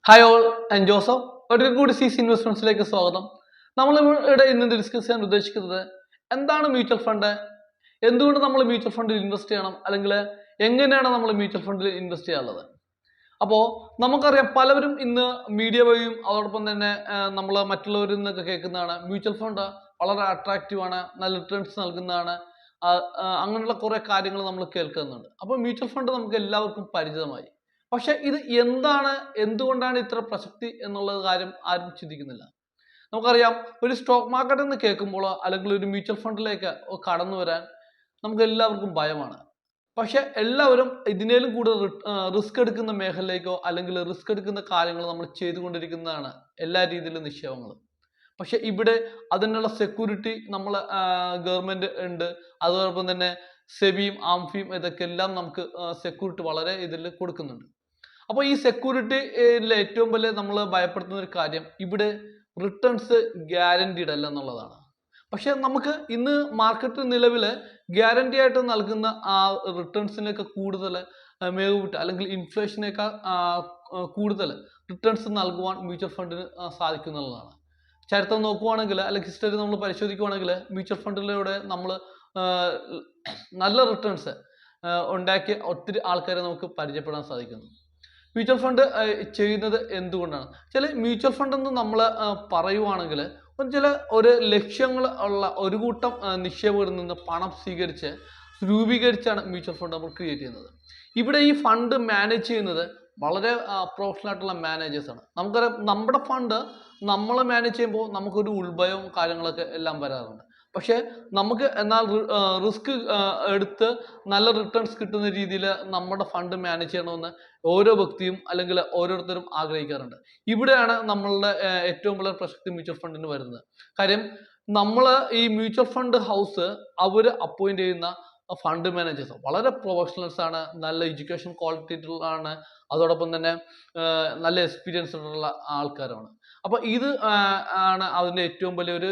Hi all, and Joseph. ഒരിക്കൽ കൂടി C ഇൻവെസ്റ്റ്മെന്റ്സിലേക്ക് സ്വാഗതം. നമ്മൾ ഇവിടെ ഇന്ന് ഡിസ്കസ് ചെയ്യാൻ ഉദ്ദേശിക്കുന്നത് എന്താണ് മ്യൂച്വൽ ഫണ്ട്, എന്തുകൊണ്ട് നമ്മൾ മ്യൂച്വൽ ഫണ്ടിൽ ഇൻവെസ്റ്റ് ചെയ്യണം, അല്ലെങ്കിൽ എങ്ങനെയാണ് നമ്മൾ മ്യൂച്വൽ ഫണ്ടിൽ ഇൻവെസ്റ്റ് ചെയ്യാനുള്ളത്. അപ്പോൾ നമുക്കറിയാം, പലവരും ഇന്ന് മീഡിയ വഴിയും അതോടൊപ്പം തന്നെ നമ്മൾ മറ്റുള്ളവരിൽ നിന്നൊക്കെ കേൾക്കുന്നതാണ് മ്യൂച്വൽ ഫണ്ട് വളരെ അട്രാക്റ്റീവ് ആണ്, നല്ല റിട്ടേൺസ് നൽകുന്നതാണ്, അങ്ങനെയുള്ള കുറെ കാര്യങ്ങൾ നമ്മൾ കേൾക്കുന്നുണ്ട്. അപ്പോൾ മ്യൂച്വൽ ഫണ്ട് നമുക്ക് എല്ലാവർക്കും പരിചിതമായി. പക്ഷെ ഇത് എന്താണ്, എന്തുകൊണ്ടാണ് ഇത്ര പ്രസക്തി എന്നുള്ള കാര്യം ആരും ചിന്തിക്കുന്നില്ല. നമുക്കറിയാം, ഒരു സ്റ്റോക്ക് മാർക്കറ്റ് എന്ന് കേൾക്കുമ്പോൾ അല്ലെങ്കിൽ ഒരു മ്യൂച്വൽ ഫണ്ടിലേക്ക് കടന്നു വരാൻ നമുക്ക് എല്ലാവർക്കും ഭയമാണ്. പക്ഷെ എല്ലാവരും ഇതിനേലും കൂടുതൽ റിസ്ക് എടുക്കുന്ന മേഖലയിലേക്കോ അല്ലെങ്കിൽ റിസ്ക് എടുക്കുന്ന കാര്യങ്ങൾ നമ്മൾ ചെയ്തുകൊണ്ടിരിക്കുന്നതാണ് എല്ലാ രീതിയിലും നിക്ഷേപങ്ങൾ. പക്ഷെ ഇവിടെ അതിനുള്ള സെക്യൂരിറ്റി നമ്മൾ ഗവൺമെന്റ് ഉണ്ട്, അതോടൊപ്പം തന്നെ സെബിയും ആംഫിയും ഇതൊക്കെ എല്ലാം നമുക്ക് സെക്യൂരിറ്റി വളരെ ഇതിൽ കൊടുക്കുന്നുണ്ട്. അപ്പോൾ ഈ സെക്യൂരിറ്റിയിലെ ഏറ്റവും വലിയ നമ്മൾ ഭയപ്പെടുത്തുന്ന ഒരു കാര്യം ഇവിടെ റിട്ടേൺസ് ഗ്യാരണ്ടീഡ് അല്ല എന്നുള്ളതാണ്. പക്ഷെ നമുക്ക് ഇന്ന് മാർക്കറ്റ് നിലവിൽ ഗ്യാരണ്ടി ആയിട്ട് നൽകുന്ന ആ റിട്ടേൺസിനൊക്കെ കൂടുതൽ മികവിട്ട് അല്ലെങ്കിൽ ഇൻഫ്ലേഷനേക്കാൾ കൂടുതൽ റിട്ടേൺസ് നൽകുവാൻ മ്യൂച്വൽ ഫണ്ടിന് സാധിക്കുന്നുള്ളതാണ്. ചരിത്രം നോക്കുവാണെങ്കിൽ അല്ലെങ്കിൽ ഹിസ്റ്ററി നമ്മൾ പരിശോധിക്കുവാണെങ്കിൽ മ്യൂച്വൽ ഫണ്ടിലൂടെ നമ്മൾ നല്ല റിട്ടേൺസ് ഉണ്ടാക്കിയ ഒത്തിരി ആൾക്കാരെ നമുക്ക് പരിചയപ്പെടാൻ സാധിക്കുന്നു. മ്യൂച്വൽ ഫണ്ട് ചെയ്യുന്നത് എന്തുകൊണ്ടാണ്? ചില മ്യൂച്വൽ ഫണ്ട് എന്ന് നമ്മൾ പറയുവാണെങ്കിൽ ചില ഒരു ലക്ഷ്യങ്ങൾ ഉള്ള ഒരു കൂട്ടം നിക്ഷേപകരിൽ നിന്ന് പണം സ്വീകരിച്ച് രൂപീകരിച്ചാണ് മ്യൂച്വൽ ഫണ്ട് നമ്മൾ ക്രിയേറ്റ് ചെയ്യുന്നത്. ഇവിടെ ഈ ഫണ്ട് മാനേജ് ചെയ്യുന്നത് വളരെ പ്രൊഫഷണൽ ആയിട്ടുള്ള മാനേജേഴ്സ് ആണ്. നമുക്കറിയാം, നമ്മുടെ ഫണ്ട് നമ്മൾ മാനേജ് ചെയ്യുമ്പോൾ നമുക്കൊരു ഉൾഭയവും കാര്യങ്ങളൊക്കെ എല്ലാം വരാറുണ്ട്. പക്ഷെ നമുക്ക് എന്നാൽ റിസ്ക് എടുത്ത് നല്ല റിട്ടേൺസ് കിട്ടുന്ന രീതിയിൽ നമ്മുടെ ഫണ്ട് മാനേജ് ചെയ്യണമെന്ന് ഓരോ വ്യക്തിയും അല്ലെങ്കിൽ ഓരോരുത്തരും ആഗ്രഹിക്കാറുണ്ട്. ഇവിടെയാണ് നമ്മളുടെ ഏറ്റവും വളരെ പ്രസക്തി മ്യൂച്വൽ ഫണ്ടിന് വരുന്നത്. കാര്യം, നമ്മൾ ഈ മ്യൂച്വൽ ഫണ്ട് ഹൗസ് അവർ അപ്പോയിന്റ് ചെയ്യുന്ന ഫണ്ട് മാനേജേഴ്സ് വളരെ പ്രൊഫഷണൽസ് ആണ്, നല്ല എഡ്യൂക്കേഷൻ ക്വാളിറ്റി ആണ്, അതോടൊപ്പം തന്നെ നല്ല എക്സ്പീരിയൻസ് ഉള്ള ആൾക്കാരാണ്. അപ്പൊ ഇത് ആണ് അതിന്റെ ഏറ്റവും വലിയൊരു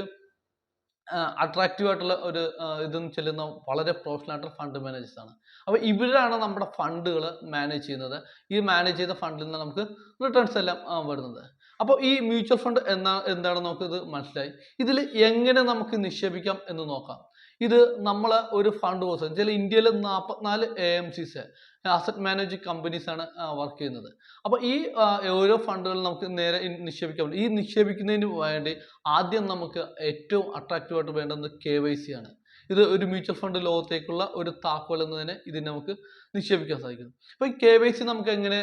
അട്രാക്റ്റീവ് ആയിട്ടുള്ള ഒരു ഇതെന്ന് ചെല്ലുന്ന വളരെ പ്രൊഫഷണൽ ആയിട്ടുള്ള ഫണ്ട് മാനേജേഴ്സ് ആണ്. അപ്പോൾ ഇവരാണ് നമ്മുടെ ഫണ്ടുകൾ മാനേജ് ചെയ്യുന്നത്. ഈ മാനേജ് ചെയ്ത ഫണ്ടിൽ നിന്ന് നമുക്ക് റിട്ടേൺസ് എല്ലാം വരുന്നത്. അപ്പോൾ ഈ മ്യൂച്വൽ ഫണ്ട് എന്താണെന്ന് നമുക്ക് ഇത് മനസ്സിലായി. ഇതിൽ എങ്ങനെ നമുക്ക് നിക്ഷേപിക്കാം എന്ന് നോക്കാം. ഇത് നമ്മൾ ഒരു ഫണ്ട് ഹൗസ്, ചില ഇന്ത്യയിൽ 44 AMCs അസറ്റ് മാനേജിംഗ് കമ്പനീസ് ആണ് വർക്ക് ചെയ്യുന്നത്. അപ്പോൾ ഈ ഓരോ ഫണ്ടുകളും നമുക്ക് നേരെ നിക്ഷേപിക്കാൻ പറ്റും. ഈ നിക്ഷേപിക്കുന്നതിന് വേണ്ടി ആദ്യം നമുക്ക് ഏറ്റവും അട്രാക്റ്റീവ് ആയിട്ട് വേണ്ടത് KYC ആണ്. ഇത് ഒരു മ്യൂച്വൽ ഫണ്ട് ലോകത്തേക്കുള്ള ഒരു താക്കോൽ എന്ന് തന്നെ ഇതിന് നമുക്ക് നിക്ഷേപിക്കാൻ സാധിക്കുന്നു. അപ്പോൾ ഈ KYC നമുക്ക് എങ്ങനെ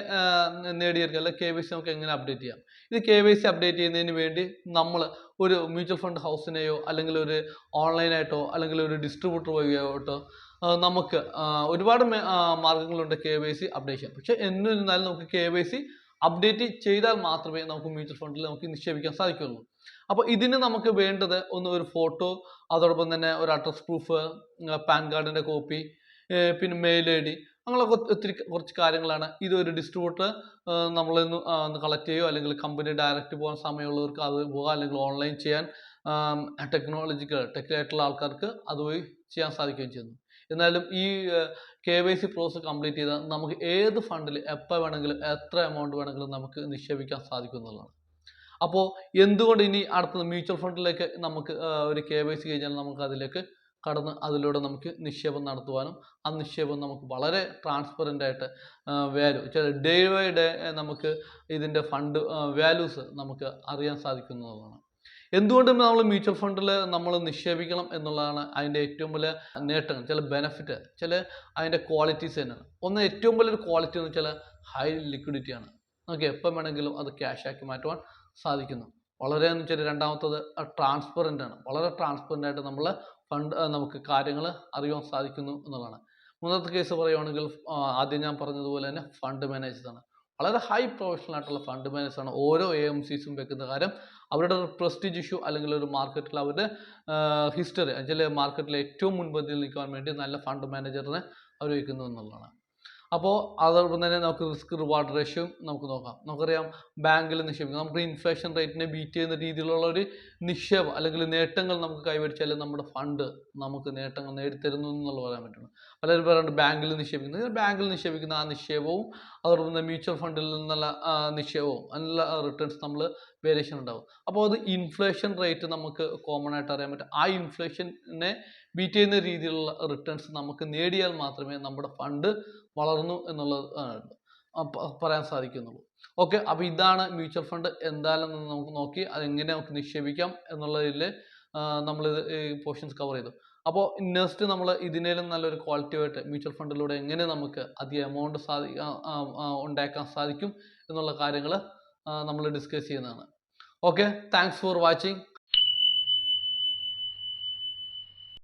നേടിയെടുക്കാം, അല്ലെങ്കിൽ KYC നമുക്ക് എങ്ങനെ അപ്ഡേറ്റ് ചെയ്യാം? ഇത് KYC അപ്ഡേറ്റ് ചെയ്യുന്നതിന് വേണ്ടി നമ്മൾ ഒരു മ്യൂച്വൽ ഫണ്ട് ഹൗസിനെയോ അല്ലെങ്കിൽ ഒരു ഓൺലൈനായിട്ടോ അല്ലെങ്കിൽ ഒരു ഡിസ്ട്രിബ്യൂട്ടർ വഴിയായിട്ടോ നമുക്ക് ഒരുപാട് മാർഗങ്ങളുണ്ട് KYC അപ്ഡേറ്റ് ചെയ്യാൻ. പക്ഷെ എന്നിരുന്നാലും നമുക്ക് KYC അപ്ഡേറ്റ് ചെയ്താൽ മാത്രമേ നമുക്ക് മ്യൂച്വൽ ഫണ്ടിൽ നമുക്ക് നിക്ഷേപിക്കാൻ സാധിക്കുകയുള്ളൂ. അപ്പോൾ ഇതിന് നമുക്ക് വേണ്ടത് ഒരു ഫോട്ടോ, അതോടൊപ്പം തന്നെ ഒരു അഡ്രസ് പ്രൂഫ്, പാൻ കാർഡിന്റെ കോപ്പി, പിന്നെ മെയിൽ ID, അങ്ങനെയൊക്കെ ഒത്തിരി കുറച്ച് കാര്യങ്ങളാണ്. ഇതൊരു ഡിസ്ട്രിബ്യൂട്ടർ നമ്മളിൽ നിന്ന് കളക്ട് ചെയ്യുകയോ അല്ലെങ്കിൽ കമ്പനി ഡയറക്റ്റ് പോകാൻ സമയമുള്ളവർക്ക് അത് പോകാം, അല്ലെങ്കിൽ ഓൺലൈൻ ചെയ്യാൻ ടെക്നിക്കായിട്ടുള്ള ആൾക്കാർക്ക് അതുവഴി ചെയ്യാൻ സാധിക്കുകയും ചെയ്യുന്നു. എന്നാലും ഈ KYC പ്രോസസ് കംപ്ലീറ്റ് ചെയ്താൽ നമുക്ക് ഏത് ഫണ്ടിൽ എപ്പോൾ വേണമെങ്കിലും എത്ര എമൗണ്ട് വേണമെങ്കിലും നമുക്ക് നിക്ഷേപിക്കാൻ സാധിക്കുന്നതാണ്. അപ്പോൾ എന്തുകൊണ്ട് ഇനി അടുത്തത് മ്യൂച്വൽ ഫണ്ടിലേക്ക് നമുക്ക് ഒരു KYC കഴിഞ്ഞാൽ നമുക്ക് അതിലേക്ക് കടന്ന് അതിലൂടെ നമുക്ക് നിക്ഷേപം നടത്തുവാനും ആ നിക്ഷേപം നമുക്ക് വളരെ ട്രാൻസ്പെറൻ്റ് ആയിട്ട് വാല്യൂ ഡേ ബൈ ഡേ നമുക്ക് ഇതിൻ്റെ ഫണ്ട് വാല്യൂസ് നമുക്ക് അറിയാൻ സാധിക്കുന്നതാണ്. എന്തുകൊണ്ടും നമ്മൾ മ്യൂച്വൽ ഫണ്ടിൽ നമ്മൾ നിക്ഷേപിക്കണം എന്നുള്ളതാണ് അതിൻ്റെ ഏറ്റവും വലിയ നേട്ടങ്ങൾ, ചില ബെനിഫിറ്റ്, ചില അതിൻ്റെ ക്വാളിറ്റീസ് തന്നെയാണ്. ഏറ്റവും വലിയൊരു ക്വാളിറ്റി എന്ന് വെച്ചാൽ ഹൈ ലിക്വിഡിറ്റി ആണ്. നമുക്ക് എപ്പം വേണമെങ്കിലും അത് ക്യാഷ് ആക്കി മാറ്റുവാൻ സാധിക്കുന്നു. വളരെ എന്ന് വെച്ചാൽ രണ്ടാമത്തത് ട്രാൻസ്പെറൻ്റ് ആണ്. വളരെ ട്രാൻസ്പെറൻ്റ് ആയിട്ട് നമ്മൾ ഫണ്ട് നമുക്ക് കാര്യങ്ങൾ അറിയാൻ സാധിക്കുന്നു എന്നുള്ളതാണ്. മൂന്നാമത്തെ കേസ് പറയുകയാണെങ്കിൽ ആദ്യം ഞാൻ പറഞ്ഞതുപോലെ തന്നെ ഫണ്ട് മാനേജേഴ്സ് ആണ്. വളരെ ഹൈ പ്രൊഫഷണൽ ആയിട്ടുള്ള ഫണ്ട് മാനേജേഴ്സ് ആണ് ഓരോ AMCസും വെക്കുന്ന കാര്യം. അവരുടെ ഒരു പ്രസ്റ്റീജ് ഇഷ്യൂ അല്ലെങ്കിൽ ഒരു മാർക്കറ്റിൽ അവരുടെ ഹിസ്റ്ററി, ചില മാർക്കറ്റിൽ ഏറ്റവും മുൻപന്തിയിൽ നിൽക്കാൻ വേണ്ടി നല്ല ഫണ്ട് മാനേജറിനെ അവർ വയ്ക്കുന്നു എന്നുള്ളതാണ്. അപ്പോൾ അതോടൊപ്പം തന്നെ നമുക്ക് റിസ്ക് റിവാർഡ് റേഷ്യോ നമുക്ക് നോക്കാം. നമുക്കറിയാം ബാങ്കിൽ നിക്ഷേപിക്കും, നമുക്ക് ഇൻഫ്ലേഷൻ റേറ്റിനെ ബീറ്റ് ചെയ്യുന്ന രീതിയിലുള്ള ഒരു നിക്ഷേപം അല്ലെങ്കിൽ നേട്ടങ്ങൾ നമുക്ക് കൈവരിച്ചാൽ നമ്മുടെ ഫണ്ട് നമുക്ക് നേട്ടങ്ങൾ നേടിത്തരുന്നു എന്നുള്ള പറയാൻ പറ്റുള്ളൂ. പലരും പറയുന്നുണ്ട് ബാങ്കിൽ നിക്ഷേപിക്കുന്നത്, ബാങ്കിൽ നിക്ഷേപിക്കുന്ന ആ നിക്ഷേപവും അതോടൊപ്പം തന്നെ മ്യൂച്വൽ ഫണ്ടിൽ നിന്നുള്ള നിക്ഷേപവും നല്ല റിട്ടേൺസ് നമ്മൾ വേരിയേഷൻ ഉണ്ടാവും. അപ്പോൾ അത് ഇൻഫ്ലേഷൻ റേറ്റ് നമുക്ക് കോമൺ ആയിട്ട് അറിയാൻ പറ്റും. ആ ഇൻഫ്ലേഷനെ ബീറ്റ് ചെയ്യുന്ന രീതിയിലുള്ള റിട്ടേൺസ് നമുക്ക് നേടിയാൽ മാത്രമേ നമ്മുടെ ഫണ്ട് വളർന്നു എന്നുള്ളത് പറയാൻ സാധിക്കുന്നുള്ളൂ. ഓക്കെ, അപ്പോൾ ഇതാണ് മ്യൂച്വൽ ഫണ്ട് എന്താണെന്ന് നമുക്ക് നോക്കി അതെങ്ങനെ നമുക്ക് നിക്ഷേപിക്കാം എന്നുള്ളതിൽ നമ്മളിത് ഈ പോർഷൻസ് കവർ ചെയ്തു. അപ്പോൾ നെക്സ്റ്റ് നമ്മൾ ഇതിനേലും നല്ലൊരു ക്വാളിറ്റി ആയിട്ട് മ്യൂച്വൽ ഫണ്ടിലൂടെ എങ്ങനെ നമുക്ക് അധികം എമൗണ്ട് ഉണ്ടാക്കാൻ സാധിക്കും എന്നുള്ള കാര്യങ്ങൾ നമ്മൾ ഡിസ്കസ് ചെയ്യുന്നതാണ്. Okay, thanks for watching.